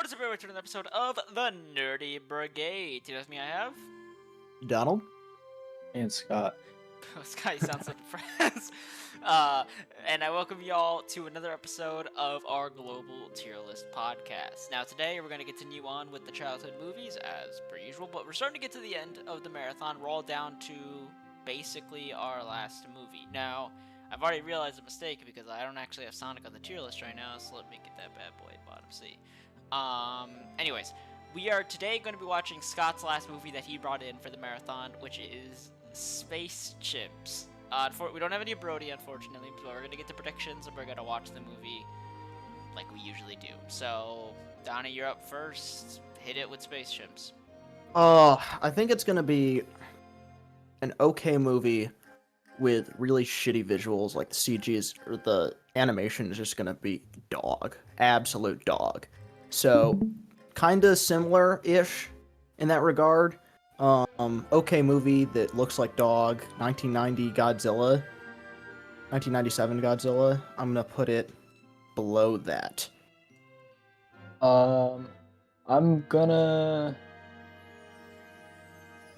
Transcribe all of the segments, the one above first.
What is up, everyone, to another episode of the Nerdy Brigade. Today with me I have... Donald? And Scott. Scott, you sound so depressed. And I welcome y'all to another episode of our Global Tier List podcast. Now today we're going to continue on with the childhood movies as per usual, but we're starting to get to the end of the marathon. We're all down to basically our last movie. Now, I've already realized a mistake because I don't actually have Sonic on the tier list right now, so let me get that bad boy bottom C. Anyways, we are today going to be watching Scott's last movie that he brought in for the marathon, which is Space Chimps. We don't have any Brody, unfortunately, but we're going to get the predictions and we're going to watch the movie like we usually do. So, Donnie, you're up first. Hit it with Space Chimps. I think it's gonna be an okay movie with really shitty visuals. Like the CG's or the animation is just gonna be dog, absolute dog. So, kinda similar-ish in that regard. Okay movie that looks like dog. 1990 Godzilla, 1997 Godzilla. I'm gonna put it below that. I'm gonna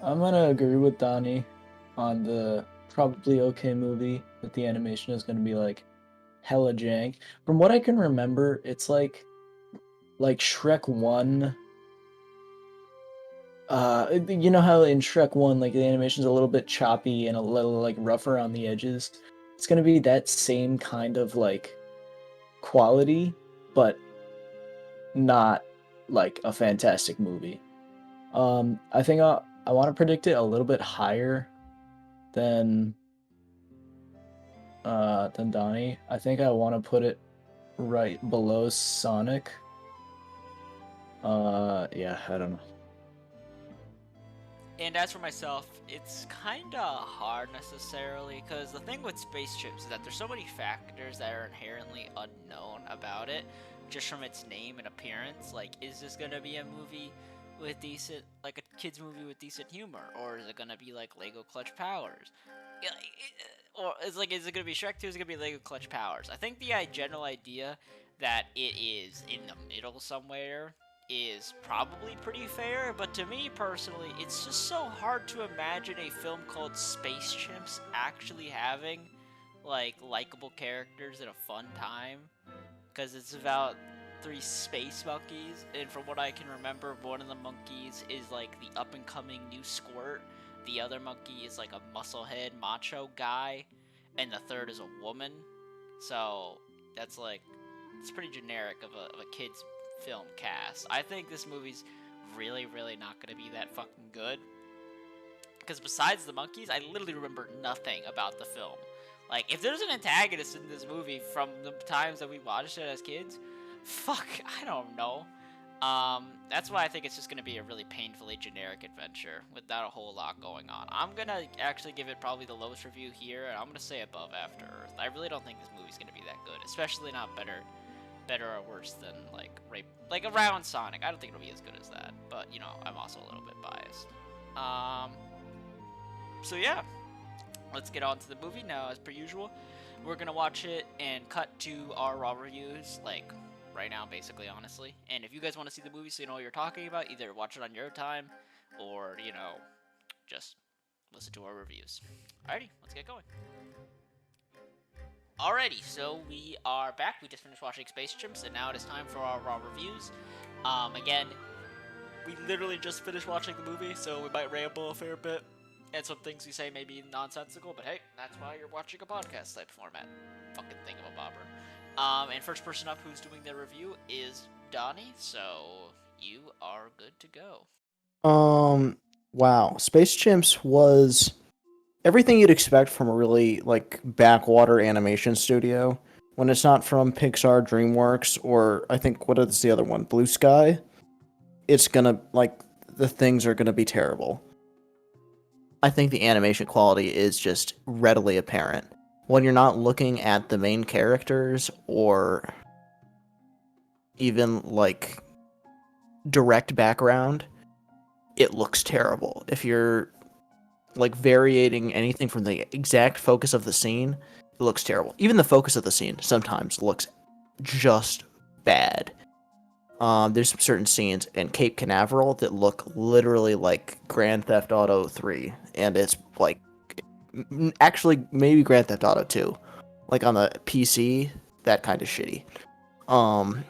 agree with Donnie on the probably okay movie, but the animation is gonna be like hella jank. From what I can remember, it's like Shrek 1. You know how in Shrek 1, like the animation's a little bit choppy and a little like rougher on the edges. It's gonna be that same kind of like quality, but not like a fantastic movie. I think I want to predict it a little bit higher than Donnie. I think I want to put it right below Sonic. Yeah, I don't know. And as for myself, it's kind of hard necessarily, because the thing with Space Chimps is that there's so many factors that are inherently unknown about it, just from its name and appearance. Like, is this gonna be a movie with decent, like a kids movie with decent humor, or is it gonna be like Lego Clutch Powers? Or is it gonna be Shrek 2? Is it gonna be Lego Clutch Powers? I think the general idea that it is in the middle somewhere is probably pretty fair, but to me personally, it's just so hard to imagine a film called Space Chimps actually having like likable characters and a fun time, because it's about 3 space monkeys, and from what I can remember, one of the monkeys is like the up and coming new Squirt, the other monkey is like a musclehead macho guy, and the third is a woman. So that's like, it's pretty generic of a kid's film cast. I think this movie's really not gonna be that fucking good, because besides the monkeys, I literally remember nothing about the film. Like, if there's an antagonist in this movie from the times that we watched it as kids, fuck, I don't know. That's why I think it's just gonna be a really painfully generic adventure without a whole lot going on. I'm gonna actually give it probably the lowest review here, and I'm gonna say above After Earth. I really don't think this movie's gonna be that good, especially not better or worse than like around Sonic. I don't think it'll be as good as that, but you know, I'm also a little bit biased. So yeah, let's get on to the movie now. As per usual, we're gonna watch it and cut to our raw reviews, like right now, basically, honestly. And if you guys want to see the movie so you know what you're talking about, either watch it on your time or, you know, just listen to our reviews. Alrighty, let's get going. Alrighty, so we are back. We just finished watching Space Chimps, and now it is time for our raw reviews. Again, we literally just finished watching the movie, so we might ramble a fair bit, and some things we say may be nonsensical, but hey, that's why you're watching a podcast type format. Fucking thingamabobber. And first person up who's doing the review is Donnie, so you are good to go. Wow. Space Chimps was everything you'd expect from a really, like, backwater animation studio. When it's not from Pixar, DreamWorks, or I think, what is the other one? Blue Sky? It's gonna, like, the things are gonna be terrible. I think the animation quality is just readily apparent. When you're not looking at the main characters, or even, like, direct background, it looks terrible. If you're like varying anything from the exact focus of the scene, it looks terrible. Even the focus of the scene sometimes looks just bad. There's some certain scenes in Cape Canaveral that look literally like Grand Theft Auto 3, and it's like actually maybe Grand Theft Auto 2, like on the PC, that kind of shitty. Um,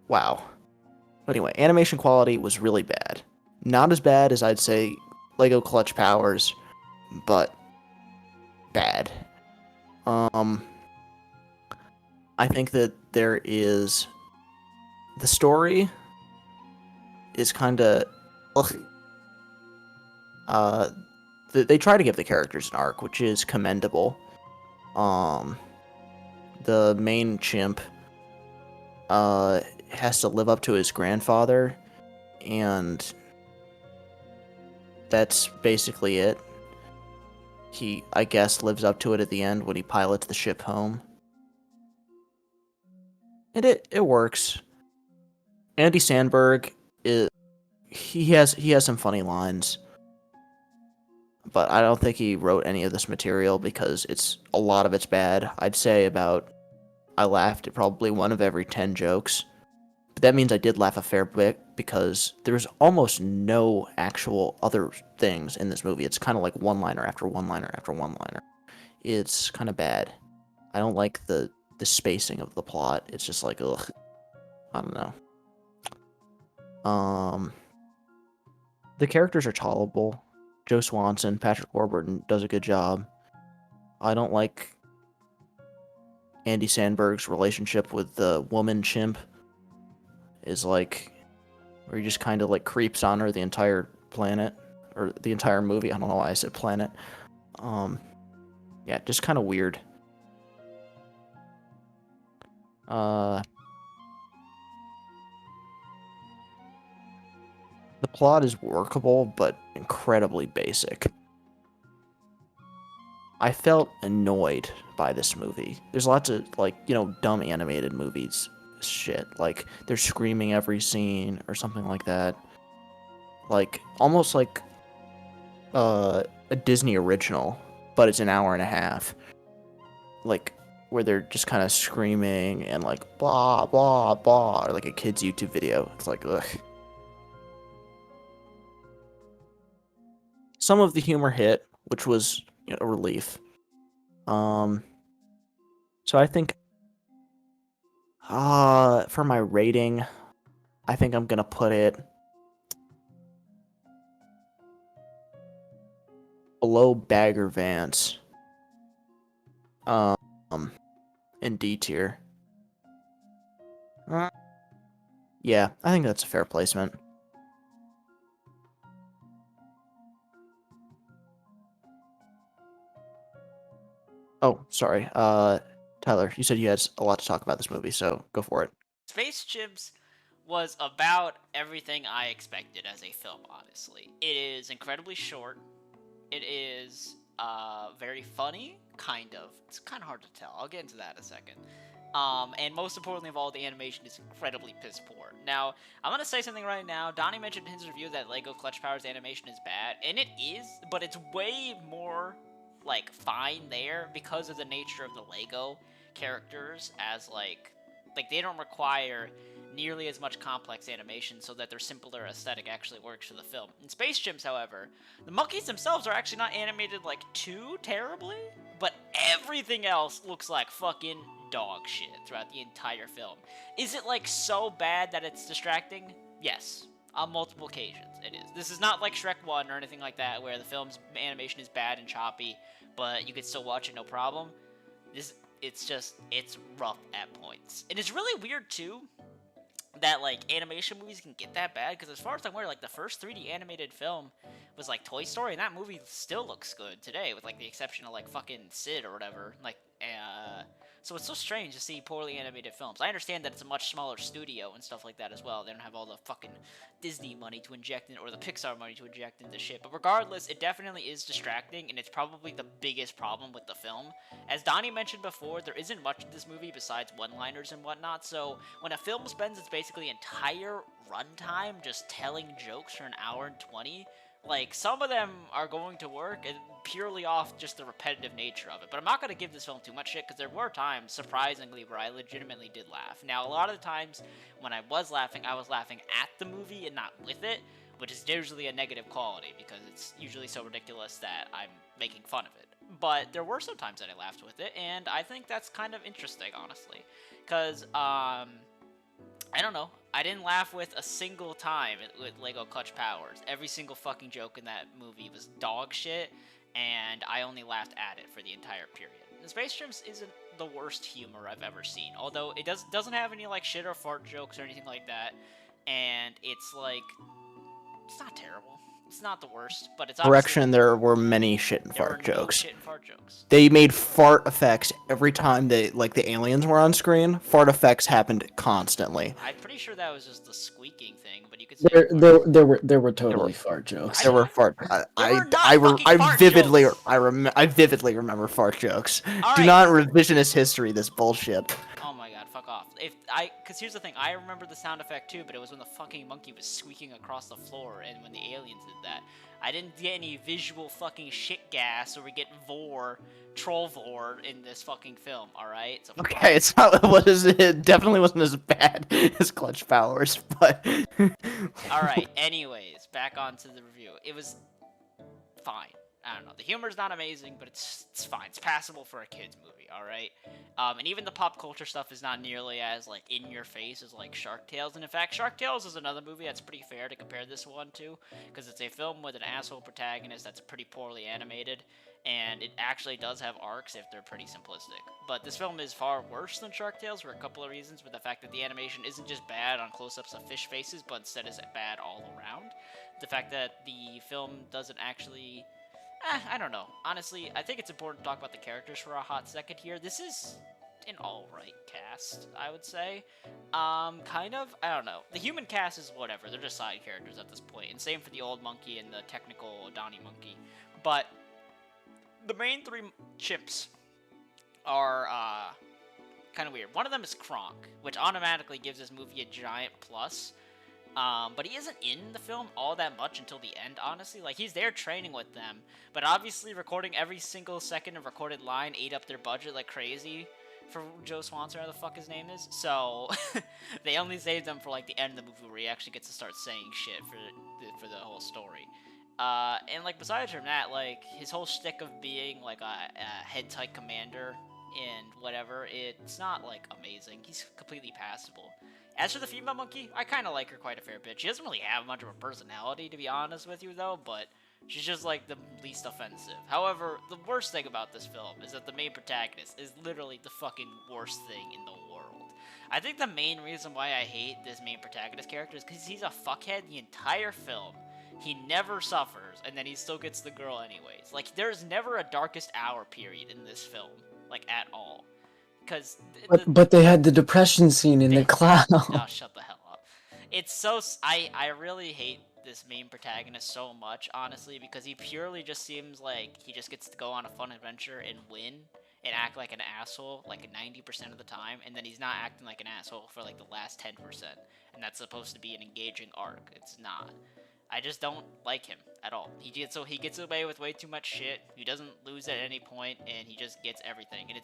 wow. But anyway, animation quality was really bad. Not as bad as I'd say Lego Clutch Powers, but bad. Um, I think that there is the story is kind of uh they try to give the characters an arc, which is commendable. Um, the main chimp has to live up to his grandfather, and that's basically it. He, I guess, lives up to it at the end when he pilots the ship home. And it works. Andy Sandberg is he has some funny lines, but I don't think he wrote any of this material because a lot of it's bad. I'd say I laughed at probably one of every 10 jokes. But that means I did laugh a fair bit because there's almost no actual other things in this movie. It's kind of like one-liner after one-liner after one-liner. It's kind of bad. I don't like the spacing of the plot. It's just like, ugh. I don't know. The characters are tolerable. Joe Swanson, Patrick Warburton does a good job. I don't like Andy Sandberg's relationship with the woman chimp. Is like where he just kind of like creeps on her the entire planet or the entire movie. I don't know why I said planet. Yeah, just kind of weird. The plot is workable, but incredibly basic. I felt annoyed by this movie. There's lots of, like, dumb animated movies. Shit. Like, they're screaming every scene or something like that. Like, almost like a Disney original, but it's an hour and a half. Like, where they're just kind of screaming and, like, blah, blah, blah, or like a kid's YouTube video. It's like, ugh. Some of the humor hit, which was a relief. So I think, for my rating, I think I'm gonna put it below Bagger Vance. In D tier. Yeah, I think that's a fair placement. Oh, sorry. Tyler, you said you had a lot to talk about this movie, so go for it. Space Chimps was about everything I expected as a film, honestly. It is incredibly short. It is very funny, kind of. It's kind of hard to tell. I'll get into that in a second. And most importantly of all, the animation is incredibly piss poor. Now, I'm gonna say something right now. Donnie mentioned in his review that Lego Clutch Powers animation is bad, and it is, but it's way more like fine there because of the nature of the Lego characters as like they don't require nearly as much complex animation so that their simpler aesthetic actually works for the film. In Space Chimps, however, the monkeys themselves are actually not animated like too terribly, but everything else looks like fucking dog shit throughout the entire film. Is it like so bad that it's distracting? Yes. On multiple occasions, it is. This is not like Shrek 1 or anything like that where the film's animation is bad and choppy, but you could still watch it no problem. It's rough at points. And it's really weird, too, that like animation movies can get that bad, because as far as I'm aware, like the first 3D animated film was like Toy Story, and that movie still looks good today, with like the exception of like fucking Sid or whatever. So it's so strange to see poorly animated films. I understand that it's a much smaller studio and stuff like that as well. They don't have all the fucking Disney money to inject in, or the Pixar money to inject into shit. But regardless, it definitely is distracting, and it's probably the biggest problem with the film. As Donnie mentioned before, there isn't much in this movie besides one-liners and whatnot, so when a film spends its basically entire runtime just telling jokes for an hour and 20, like, some of them are going to work and purely off just the repetitive nature of it. But I'm not going to give this film too much shit because there were times, surprisingly, where I legitimately did laugh. Now, a lot of the times when I was laughing at the movie and not with it, which is usually a negative quality because it's usually so ridiculous that I'm making fun of it. But there were some times that I laughed with it, and I think that's kind of interesting, honestly. Because, I don't know. I didn't laugh with a single time with Lego Clutch Powers. Every single fucking joke in that movie was dog shit, and I only laughed at it for the entire period. The Space Chimps isn't the worst humor I've ever seen, although it doesn't have any like shit or fart jokes or anything like that, and it's like it's not terrible. It's not the worst, but it's obviously Correction, there were many shit and there were fart no jokes. shit and fart jokes. They made fart effects every time the aliens were on screen. Fart effects happened constantly. I'm pretty sure that was just the squeaking thing, but you could say There were totally fart jokes. There were fart. There were not fucking fart vividly jokes. I vividly remember fart jokes. All Do right. not revisionist history this bullshit. Oh my god, fuck off. Cause here's the thing, I remember the sound effect too, but it was when the fucking monkey was squeaking across the floor and when the aliens did that. I didn't get any visual fucking shit gas or we get troll vor in this fucking film, alright? So Okay, it's not it definitely wasn't as bad as Clutch Powers, but Alright, anyways, back onto the review. It was fine. I don't know. The humor's not amazing, but it's fine. It's passable for a kid's movie, alright? And even the pop culture stuff is not nearly as, like, in your face as, like, Shark Tales. And in fact, Shark Tales is another movie that's pretty fair to compare this one to, because it's a film with an asshole protagonist that's pretty poorly animated, and it actually does have arcs if they're pretty simplistic. But this film is far worse than Shark Tales for a couple of reasons, with the fact that the animation isn't just bad on close-ups of fish faces, but instead is bad all around. The fact that the film doesn't actually... I don't know. Honestly, I think it's important to talk about the characters for a hot second here. This is an alright cast, I would say. Kind of. I don't know. The human cast is whatever. They're just side characters at this point. And same for the old monkey and the technical Donnie monkey. But the main three chimps are kind of weird. One of them is Kronk, which automatically gives this movie a giant plus. But he isn't in the film all that much until the end, honestly. Like, he's there training with them, but obviously recording every single second of recorded line ate up their budget like crazy for Joe Swanson, or the fuck his name is. So, they only saved them for, like, the end of the movie where he actually gets to start saying shit for the whole story. And, like, besides from that, like, his whole shtick of being, like, a head-type commander and whatever, it's not, like, amazing. He's completely passable. As for the female monkey, I kind of like her quite a fair bit. She doesn't really have much of a personality, to be honest with you, though, but she's just, like, the least offensive. However, the worst thing about this film is that the main protagonist is literally the fucking worst thing in the world. I think the main reason why I hate this main protagonist character is because he's a fuckhead the entire film. He never suffers, and then he still gets the girl anyways. Like, there's never a darkest hour period in this film, like, at all. Because but they had the depression scene in the cloud. Oh, shut the hell up. It's so... I really hate this main protagonist so much, honestly, because he purely just seems like he just gets to go on a fun adventure and win and act like an asshole, like 90% of the time, and then he's not acting like an asshole for, like, the last 10%. And that's supposed to be an engaging arc. It's not. I just don't like him at all. He gets away with way too much shit. He doesn't lose at any point, and he just gets everything. And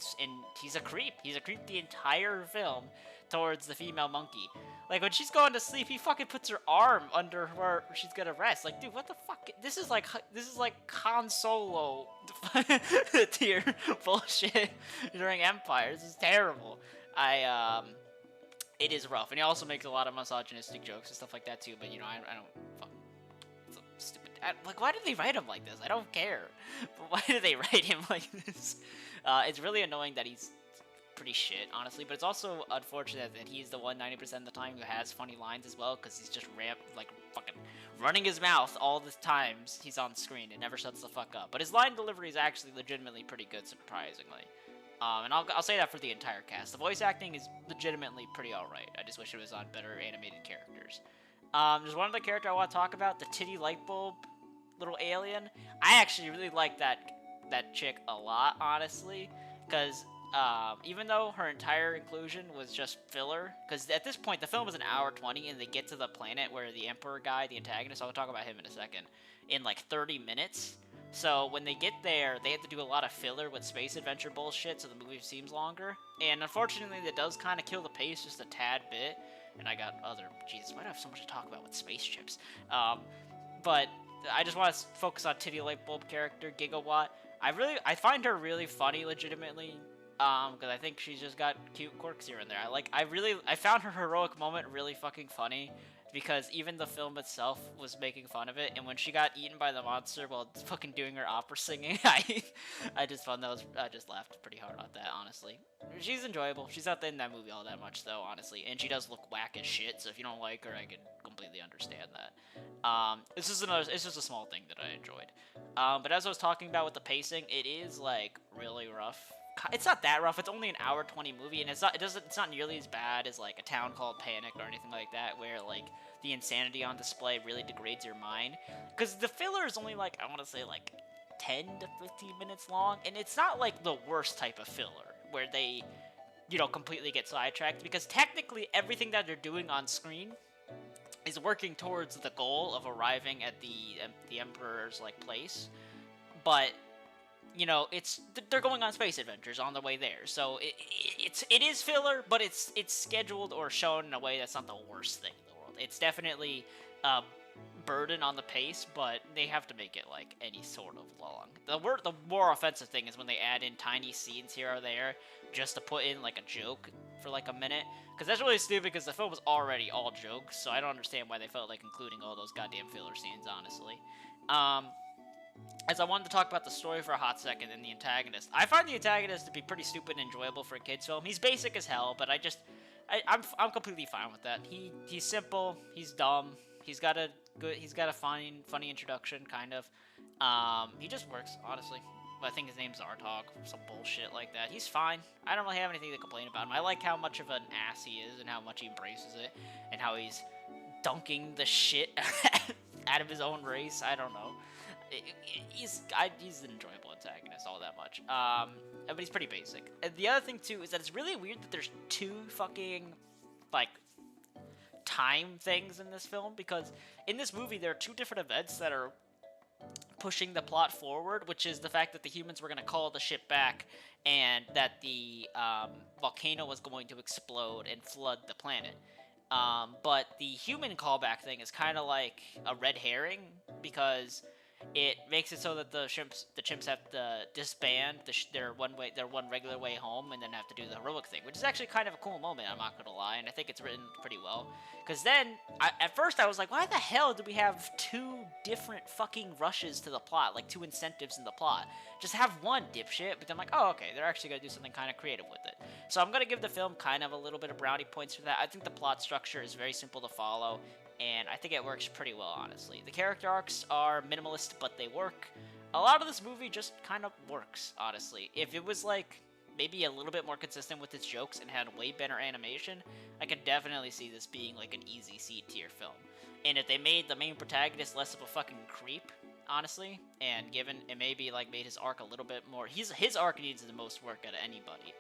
he's a creep. He's a creep the entire film towards the female monkey. Like, when she's going to sleep, he fucking puts her arm under where she's gonna rest. Like, dude, what the fuck? This is like Han Solo tier bullshit during Empire. This is terrible. It is rough, and he also makes a lot of misogynistic jokes and stuff like that too. But you know, I don't fuck. Stupid. Like, why did they write him like this? I don't care. But why did they write him like this? It's really annoying that he's pretty shit, honestly. But it's also unfortunate that he's the one 90% of the time who has funny lines as well, because he's just fucking running his mouth all the times he's on screen and never shuts the fuck up. But his line delivery is actually legitimately pretty good, surprisingly. And I'll say that for the entire cast. The voice acting is legitimately pretty alright. I just wish it was on better animated characters. There's one other character I want to talk about, the titty light bulb little alien. I actually really like that chick a lot, honestly, because even though her entire inclusion was just filler, because at this point the film was an hour 20, and they get to the planet where the Emperor guy, the antagonist, I'll talk about him in a second, in like 30 minutes. So when they get there, they have to do a lot of filler with space adventure bullshit, so the movie seems longer. And unfortunately, that does kind of kill the pace just a tad bit. And I got other, Jesus, why do I have so much to talk about with space chips? But I just want to focus on Titty Light Bulb character Gigawatt. I find her really funny, legitimately. Because I think she's just got cute quirks here and there. I found her heroic moment really fucking funny, because even the film itself was making fun of it, and when she got eaten by the monster while fucking doing her opera singing, I just laughed pretty hard at that, honestly. She's enjoyable. She's not in that movie all that much, though, honestly, and she does look whack as shit, so if you don't like her, I can completely understand that. It's just a small thing that I enjoyed. But as I was talking about with the pacing, it is, like, really rough. It's not that rough. It's only an hour 20 movie, and it's not nearly as bad as like A Town Called Panic or anything like that, where like the insanity on display really degrades your mind. Because the filler is only like, I want to say like 10 to 15 minutes long, and it's not like the worst type of filler where they, completely get sidetracked, because technically everything that they're doing on screen is working towards the goal of arriving at the Emperor's like place, but they're going on space adventures on the way there, so it is filler, but it's scheduled or shown in a way that's not the worst thing in the world. It's definitely a burden on the pace, but they have to make it like any sort of long. The more offensive thing is when they add in tiny scenes here or there just to put in like a joke for like a minute, because that's really stupid, because the film was already all jokes, so I don't understand why they felt like including all those goddamn filler scenes, honestly. As I wanted to talk about the story for a hot second and the antagonist. I find the antagonist to be pretty stupid and enjoyable for a kid's film. He's basic as hell, but I'm completely fine with that. He's simple, he's dumb, he's got a funny introduction, kind of. He just works, honestly. I think his name's Artog, some bullshit like that. He's fine. I don't really have anything to complain about him. I like how much of an ass he is and how much he embraces it, and how he's dunking the shit out of his own race. I don't know. He's an enjoyable antagonist, all that much. But he's pretty basic. And the other thing too is that it's really weird that there's two fucking like time things in this film, because in this movie there are two different events that are pushing the plot forward, which is the fact that the humans were going to call the ship back, and that the volcano was going to explode and flood the planet. But the human callback thing is kind of like a red herring, because it makes it so that the chimps have to disband their one regular way home, and then have to do the heroic thing, which is actually kind of a cool moment, I'm not gonna lie, and I think it's written pretty well. Because then, at first I was like, why the hell do we have two different fucking rushes to the plot, like two incentives in the plot? Just have one, dipshit. But then I'm like, oh, okay, they're actually gonna do something kind of creative with it. So I'm gonna give the film kind of a little bit of brownie points for that. I think the plot structure is very simple to follow, and I think it works pretty well, honestly. The character arcs are minimalist, but they work. A lot of this movie just kind of works, honestly. If it was like maybe a little bit more consistent with its jokes and had way better animation, I could definitely see this being like an easy C tier film. And if they made the main protagonist less of a fucking creep, honestly, and maybe like made his arc a little bit more, his arc needs the most work out of anybody.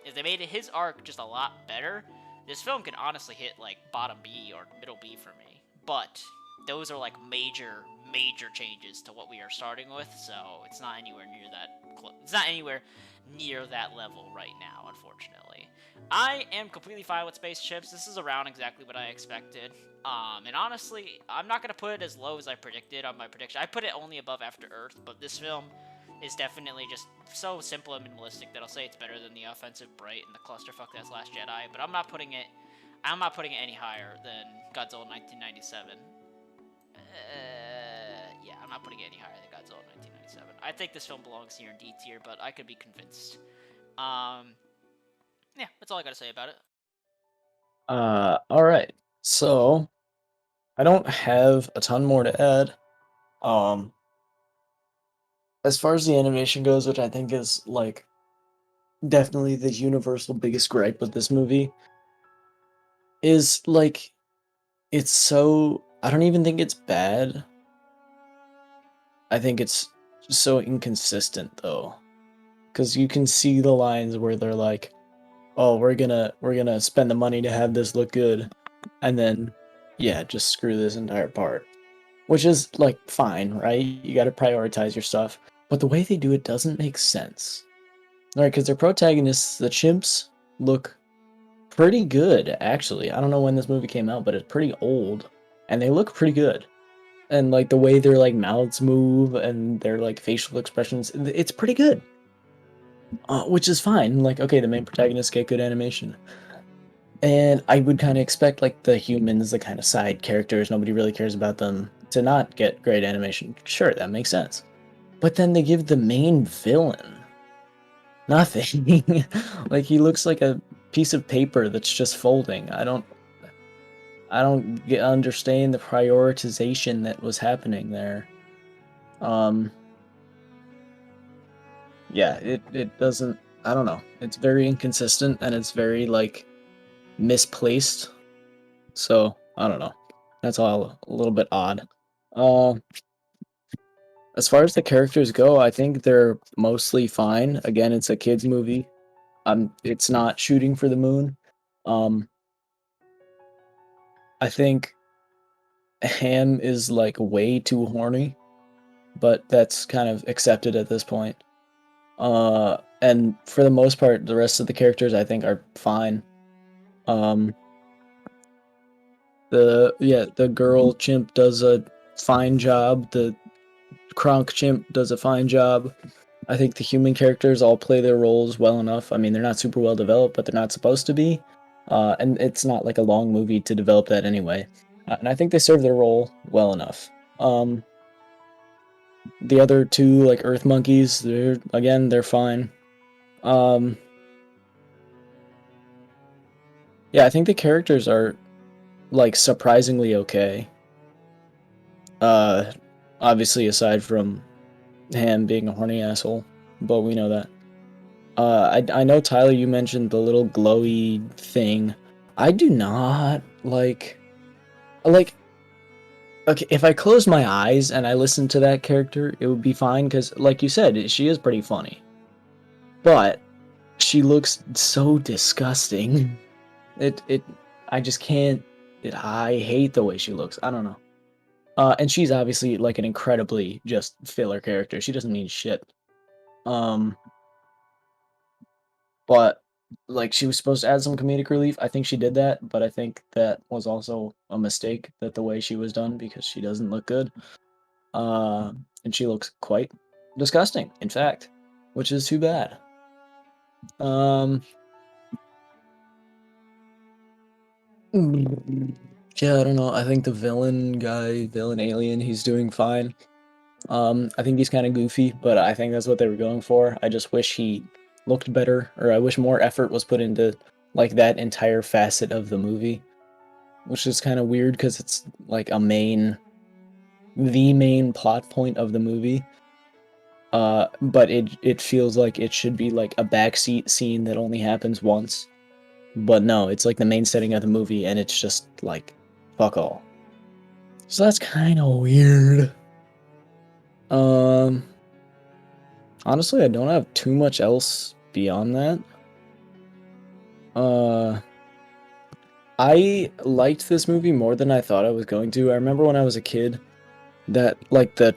If they made his arc just a lot better, this film can honestly hit like bottom B or middle B for me. But those are like major changes to what we are starting with, so it's not anywhere near that it's not anywhere near that level right now, unfortunately. I am completely fine with Space Chips. This is around exactly what I expected. And honestly, I'm not going to put it as low as I predicted on my prediction. I put it only above After Earth, but this film is definitely just so simple and minimalistic that I'll say it's better than the offensive Bright and the clusterfuck that's Last Jedi, but I'm not putting it any higher than Godzilla 1997. Yeah, I'm not putting it any higher than Godzilla 1997. I think this film belongs here in D tier, but I could be convinced. Yeah, that's all I gotta say about it. All right. So I don't have a ton more to add. As far as the animation goes, which I think is like definitely the universal biggest gripe with this movie, is like it's so, I don't even think it's bad. I think it's just so inconsistent though. because you can see the lines where they're like, "Oh, we're gonna spend the money to have this look good," and then, yeah, just screw this entire part, which is like fine, right? You got to prioritize your stuff, but the way they do it doesn't make sense, right? Because their protagonists, the chimps, look pretty good actually. I don't know when this movie came out, but it's pretty old, and they look pretty good. And like the way their like mouths move and their like facial expressions, it's pretty good. Which is fine. Like, okay, the main protagonists get good animation. And I would kind of expect like the humans, the kind of side characters, nobody really cares about them, to not get great animation. Sure, that makes sense. But then they give the main villain nothing. Like he looks like a piece of paper that's just folding. I don't understand the prioritization that was happening there. Um yeah, it doesn't, I don't know. It's very inconsistent and it's very like misplaced. So, I don't know. That's all a little bit odd. Uh as far as the characters go, I think they're mostly fine. Again, it's a kids movie. It's not shooting for the moon. Um I think Ham is like way too horny, but that's kind of accepted at this point. And for the most part, the rest of the characters I think are fine. Um, the girl chimp does a fine job. The Kronk chimp does a fine job. I think the human characters all play their roles well enough. I mean, they're not super well developed, but they're not supposed to be. And it's not like a long movie to develop that anyway. And I think they serve their role well enough. The other two, like Earth Monkeys, they're fine. Um, yeah, I think the characters are like surprisingly okay. Uh, Obviously aside from Ham being a horny asshole, but we know that. I know Tyler, you mentioned the little glowy thing. I do not like. Okay, if I close my eyes and I listen to that character, it would be fine because, like you said, she is pretty funny. But she looks so disgusting. It I just can't. I hate the way she looks. I don't know. And she's obviously like an incredibly just filler character. She doesn't mean shit. Um, but like she was supposed to add some comedic relief. I think she did that, but I think that was also a mistake that the way she was done because she doesn't look good. Uh, and she looks quite disgusting, in fact, which is too bad. Um, yeah, I don't know. I think the villain alien, he's doing fine. I think he's kind of goofy, but I think that's what they were going for. I just wish he looked better, or I wish more effort was put into like that entire facet of the movie, which is kind of weird because it's like the main plot point of the movie. But it feels like it should be like a backseat scene that only happens once. But no, it's like the main setting of the movie, and it's just like fuck all. So that's kind of weird. Um, Honestly, I don't have too much else beyond that. Uh, I liked this movie more than I thought I was going to. I remember when I was a kid that like the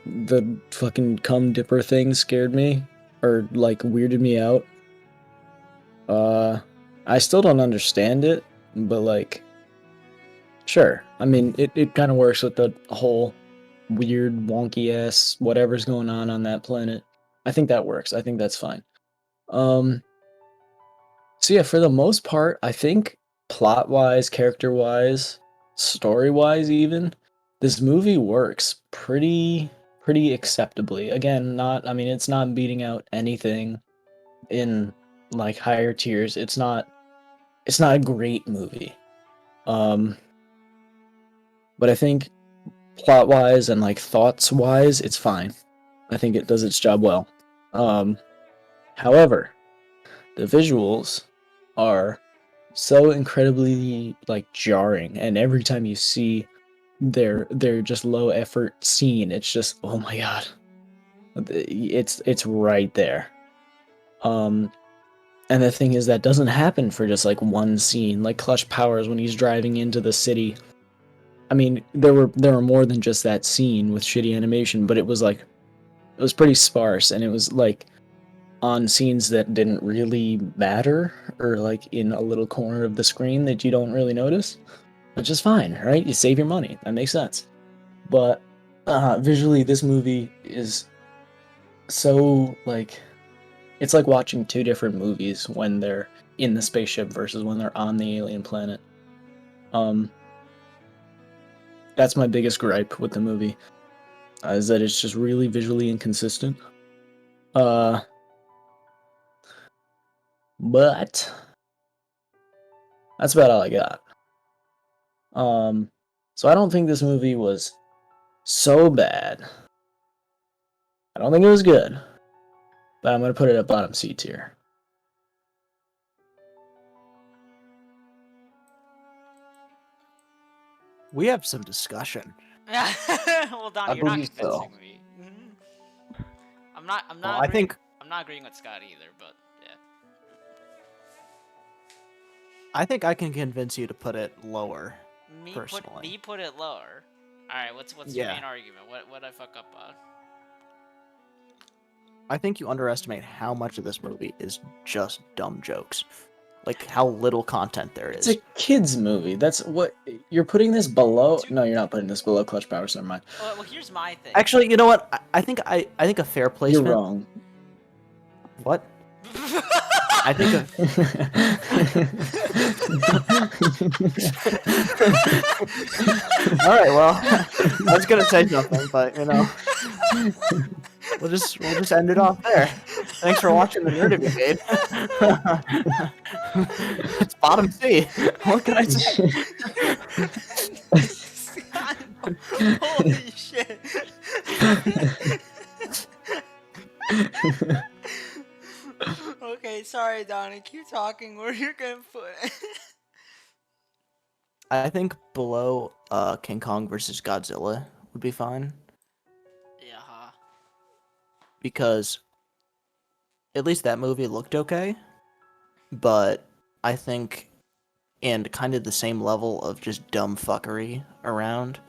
fucking cum dipper thing scared me or like weirded me out. Uh, I still don't understand it, but like sure. I mean, it kind of works with the whole weird wonky ass whatever's going on that planet. I think that works. I think that's fine. Um So yeah, for the most part, I think plot wise, character wise, story wise, even this movie works pretty acceptably. Again, not I mean it's not beating out anything in like higher tiers. It's not a great movie. Um, but I think plot wise and like thoughts wise, it's fine. I think it does its job well. Um, However, the visuals are so incredibly like jarring, and every time you see their just low effort scene, it's just oh my god, it's right there. Um, and the thing is that doesn't happen for just like one scene. Like Clutch Powers when he's driving into the city. I mean, there were more than just that scene with shitty animation, but it was pretty sparse, and it was like on scenes that didn't really matter, or like in a little corner of the screen that you don't really notice, which is fine, right? You save your money. That makes sense. But visually, this movie is so like it's like watching two different movies when they're in the spaceship versus when they're on the alien planet. Um, that's my biggest gripe with the movie, is that it's just really visually inconsistent. Uh, but that's about all I got. So I don't think this movie was so bad. I don't think it was good, but I'm gonna put it at bottom C tier. We have some discussion. Well, Donnie, I you're not believe so. convincing me. I'm not. I'm Well, not. I think I'm not agreeing with Scott either. But yeah. I can convince you to put it lower. Personally. Put it lower. All right. What's your Yeah. main argument? What I fuck up on? I think you underestimate how much of this movie is just dumb jokes. Like how little content there It's is. a kids movie. That's what you're putting this below. No, you're not putting this below Clutch Powers. Never mind. Well, here's my thing. Actually, you know what? I think a fair placement. You're wrong. What? I think All right, well, I was gonna say something, but you know, we'll just end it off there. Thanks for watching the Nerd Brigade. It's bottom C. What can I say? Holy shit. Okay, sorry, Donnie. Keep talking. Where you're gonna put it? I think below King Kong versus Godzilla would be fine. Yeah. Because at least that movie looked okay, but I think and kind of the same level of just dumb fuckery around.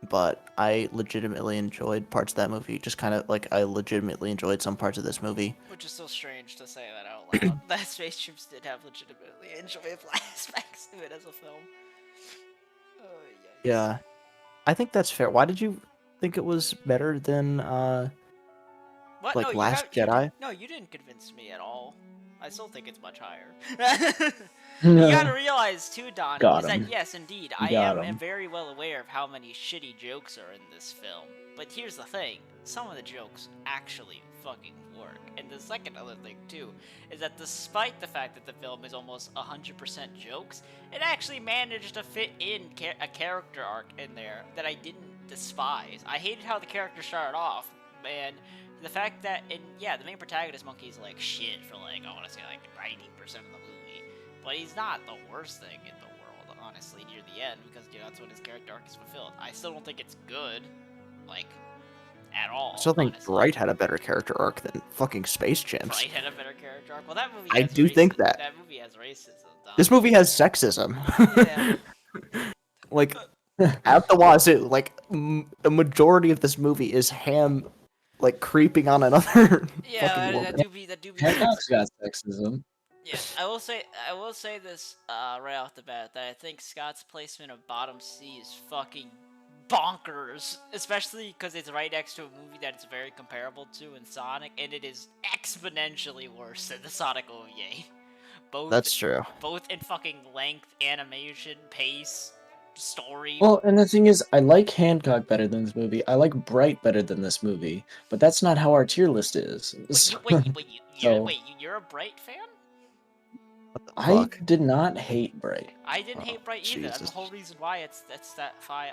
But I legitimately enjoyed parts of that movie. Just kind of like I legitimately enjoyed some parts of this movie. Which is so strange to say that out loud. That Space Chimps did have legitimately enjoyable aspects to it as a film. Oh, yikes. Yeah, I think that's fair. Why did you think it was better than What? like No, Last Jedi? No, you didn't convince me at all. I still think it's much higher. You gotta realize too, Donnie, Got is that him. yes, indeed, You I got am him. very well aware of how many shitty jokes are in this film. But here's the thing, some of the jokes actually fucking work. And the second other thing too, is that despite the fact that the film is almost 100% jokes, it actually managed to fit in a character arc in there that I didn't despise. I hated how the character started off, and the fact that, the main protagonist Monkey is like shit for like, I want to say like 90% of the movie. But he's not the worst thing in the world, honestly, near the end, because that's when his character arc is fulfilled. I still don't think it's good, like, at all. I still think honestly. Bright had a better character arc than fucking Space Chimps. Bright had a better character arc. Well, that movie I has do think that. That movie has racism. This movie has sexism. Yeah. Like, at the wazoo. Like, the majority of this movie is Ham, like, creeping on another fucking woman. that do be. Hancock's got sexism. Yeah, I will say this right off the bat, that I think Scott's placement of bottom C is fucking bonkers, especially because it's right next to a movie that it's very comparable to in Sonic, and it is exponentially worse than the Sonic OVA. That's true. Both in fucking length, animation, pace, story. Well, and the thing is, I like Hancock better than this movie. I like Bright better than this movie, but that's not how our tier list is. You're a Bright fan? I Fuck. did not hate Bright. I didn't hate Bright either. That's the Jesus. whole reason why it's that far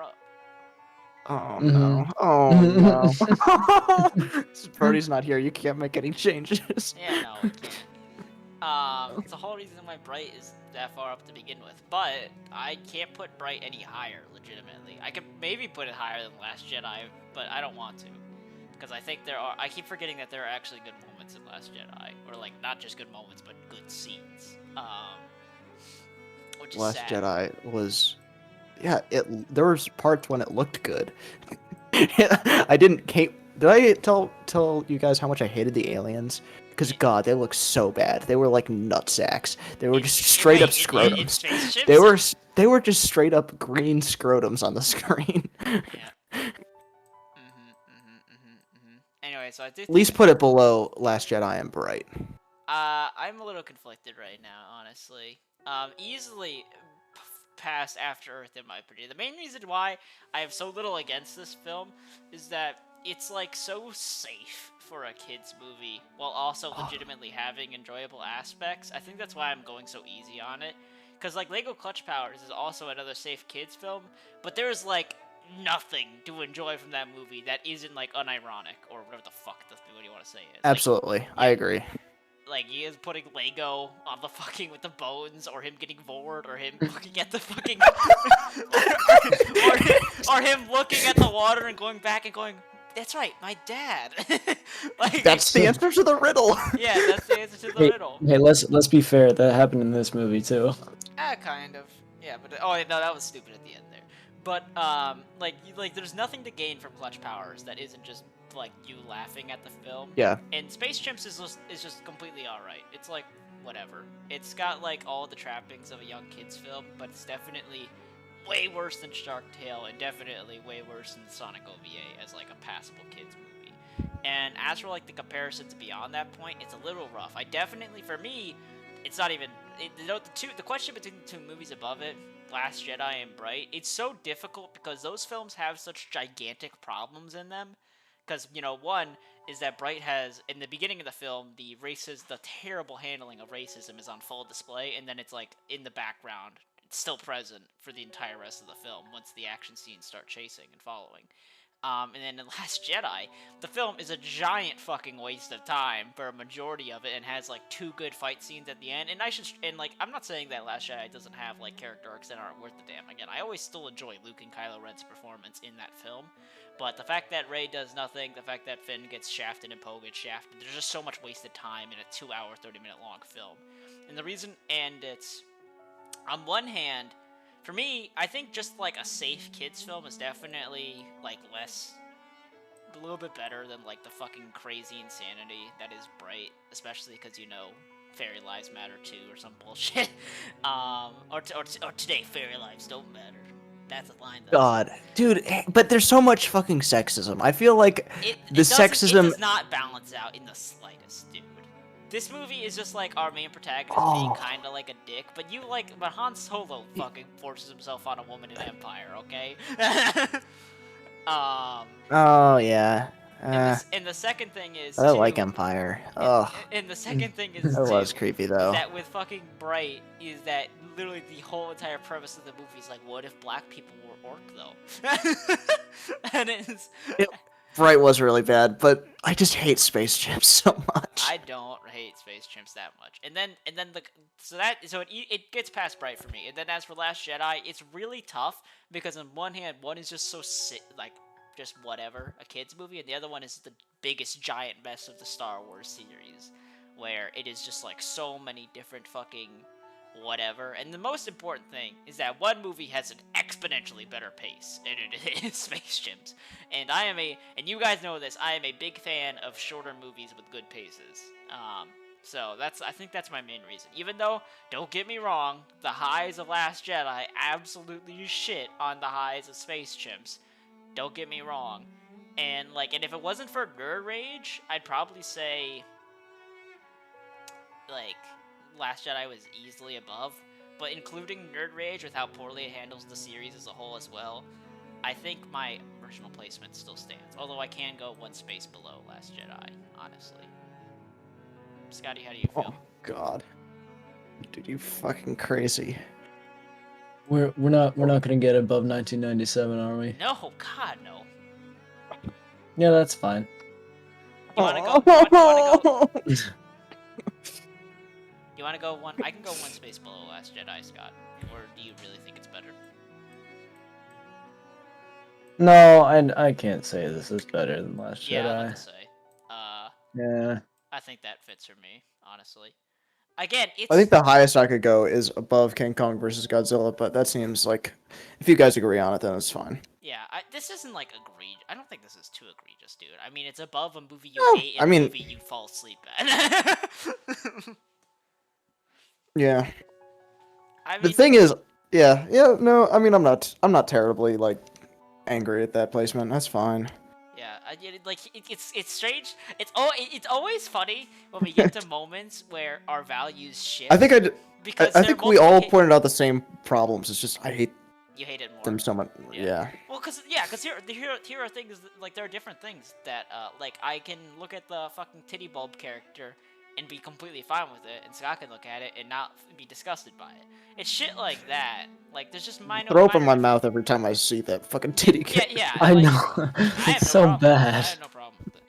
up. Oh Mhm. no. Oh no. Brody's not here. You can't make any changes. Yeah, no, it can't. It's the whole reason why Bright is that far up to begin with. But I can't put Bright any higher, legitimately. I could maybe put it higher than Last Jedi, but I don't want to. because I think there are. I keep forgetting that there are actually good moments in Last Jedi, or like not just good moments, but good scenes. Which is Last sad. Jedi was, yeah. There was parts when it looked good. I didn't. Did I tell you guys how much I hated the aliens? Because God, they look so bad. They were like nutsacks. They were just straight up In scrotums. spaceships. They were just straight up green scrotums on the screen. Yeah. Anyway, so I do At think least put it below Last Jedi and Bright. I'm a little conflicted right now, honestly. Easily past After Earth in my opinion. The main reason why I have so little against this film is that it's like so safe for a kids movie while also legitimately having enjoyable aspects. I think that's why I'm going so easy on it. Because like Lego Clutch Powers is also another safe kids film, but there's like nothing to enjoy from that movie that isn't like unironic or whatever the fuck what do you want to say is. Absolutely, Like, I agree. like he is putting Lego on the fucking with the bones, or him getting bored, or him looking at the fucking, or him looking at the water and going back and going, "That's right, my dad." Like That's the answer to the riddle. yeah, that's the answer to the Hey, riddle. hey, let's be fair. That happened in this movie too. Kind of. Yeah, but oh no, that was stupid at the end there. But like there's nothing to gain from Clutch Powers that isn't just like you laughing at the film. Yeah. And Space Chimps is just completely alright. It's like whatever. It's got like all the trappings of a young kids film, but it's definitely way worse than Shark Tale and definitely way worse than Sonic OVA as like a passable kids movie. And as for like the comparisons beyond that point, it's a little rough. I definitely, for me, it's not even the question between the two movies above it, Last Jedi and Bright. It's so difficult because those films have such gigantic problems in them. Because one is that Bright has in the beginning of the film the terrible handling of racism is on full display, and then it's like in the background, it's still present for the entire rest of the film once the action scenes start chasing and following. And then in Last Jedi, the film is a giant fucking waste of time for a majority of it, and has like 2 good fight scenes at the end. And like I'm not saying that Last Jedi doesn't have like character arcs that aren't worth the damn. Again, I always still enjoy Luke and Kylo Ren's performance in that film, but the fact that Rey does nothing, the fact that Finn gets shafted and Poe gets shafted, there's just so much wasted time in a 2-hour, 30-minute long film. And the reason, and it's on one hand, for me, I think just like a safe kids film is definitely like a little bit better than like the fucking crazy insanity that is Bright, especially because fairy lives matter too or some bullshit. Or today fairy lives don't matter. That's a line that God, dude, but there's so much fucking sexism. I feel like it sexism. It does not balance out in the slightest, dude. This movie is just like our main protagonist being kind of like a dick, but Han Solo fucking forces himself on a woman in Empire, okay? Oh yeah. And the second thing is I like Empire. Ugh. And the second thing is That was creepy though. Is that with fucking Bright is that literally the whole entire premise of the movie is like, what if black people were orc though? And Bright was really bad, but I just hate Space Chimps so much. I don't hate Space Chimps that much. And then it gets past Bright for me. And then as for Last Jedi, it's really tough because on one hand, one is just so just whatever, a kids movie, and the other one is the biggest giant mess of the Star Wars series, where it is just like so many different fucking whatever. And the most important thing is that one movie has an exponentially better pace, and it is Space Chimps. And and you guys know this, I am a big fan of shorter movies with good paces. So I think that's my main reason. Even though, don't get me wrong, the highs of Last Jedi absolutely shit on the highs of Space Chimps. Don't get me wrong. And if it wasn't for Nerd Rage, I'd probably say like Last Jedi was easily above. But including Nerd Rage with how poorly it handles the series as a whole as well, I think my original placement still stands. Although I can go one space below Last Jedi, honestly. Scotty, how do you feel? Oh God, dude, you fucking crazy. We're not gonna get above 1997, are we? No, God, no. Yeah, that's fine. You wanna go? You wanna go? You wanna go one? I can go one space below Last Jedi, Scott. Or do you really think it's better? No, and I can't say this is better than Last Yeah, I was about Jedi. to say. Yeah. I think that fits for me, honestly. Again, I think the highest I could go is above King Kong versus Godzilla, but that seems like if you guys agree on it, then it's fine. yeah, this isn't like egregious. I don't think this is too egregious, dude. I mean, it's above a movie you No, hate I and a mean, movie you fall asleep at. yeah. I The mean, thing is, yeah, no, I mean, I'm not terribly like angry at that placement. That's fine. yeah, like it's strange. It's always funny when we get to moments where our values I shift think because I there are think we multiple all pointed out the same problems. It's just I hate you hate it more. them so much. Yeah. Yeah. Well, cause here are things like there are different things that like I can look at the fucking titty bulb character and be completely fine with it, and Scott can look at it and not be disgusted by it. It's shit like that. Like there's just minor. Throw up in my Minor mouth every time I see that fucking titty yeah, kid. yeah. I Like know. I have It's no so problem. I bad. have no problem with it.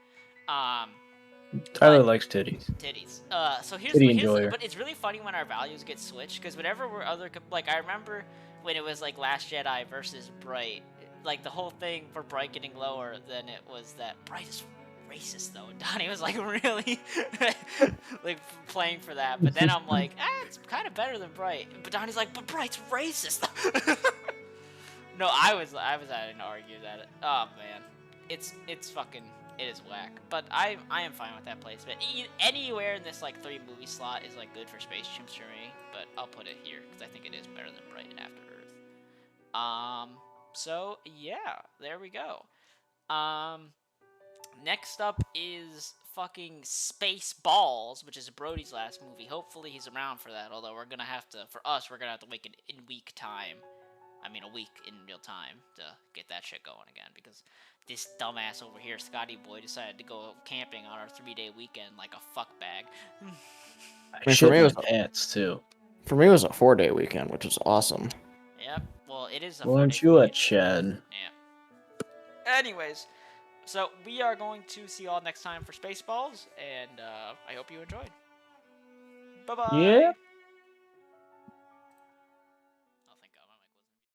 Tyler But likes titties. titties. So Titty enjoyer. but it's really funny when our values get switched because whenever we're like I remember when it was like Last Jedi versus Bright, like the whole thing for Bright getting lower than it was that Bright is racist though, and Donnie was like really like playing for that. But then I'm like, it's kind of better than Bright. But Donnie's like, but Bright's racist. No, I was having to argue that. Oh man, it's fucking it is whack. But I am fine with that placement. Anywhere in this like 3 movie slot is like good for Space Chimps for me. But I'll put it here because I think it is better than Bright and After Earth. So yeah, there we go. Next up is fucking Space Balls, which is Brody's last movie. Hopefully he's around for that. Although we're gonna have to, for us, we're gonna have to wait in week time. I mean, a week in real time to get that shit going again because this dumbass over here, Scotty Boy, decided to go camping on our 3-day weekend like a fuck bag. I mean, shit for me, it my was pants too. For me, it was a 4-day weekend, which was awesome. Yep. Well, it is a Well, 4-day aren't you a weekend. Chad? Yeah. Anyways, so we are going to see you all next time for Spaceballs, and I hope you enjoyed. Bye bye. Yeah.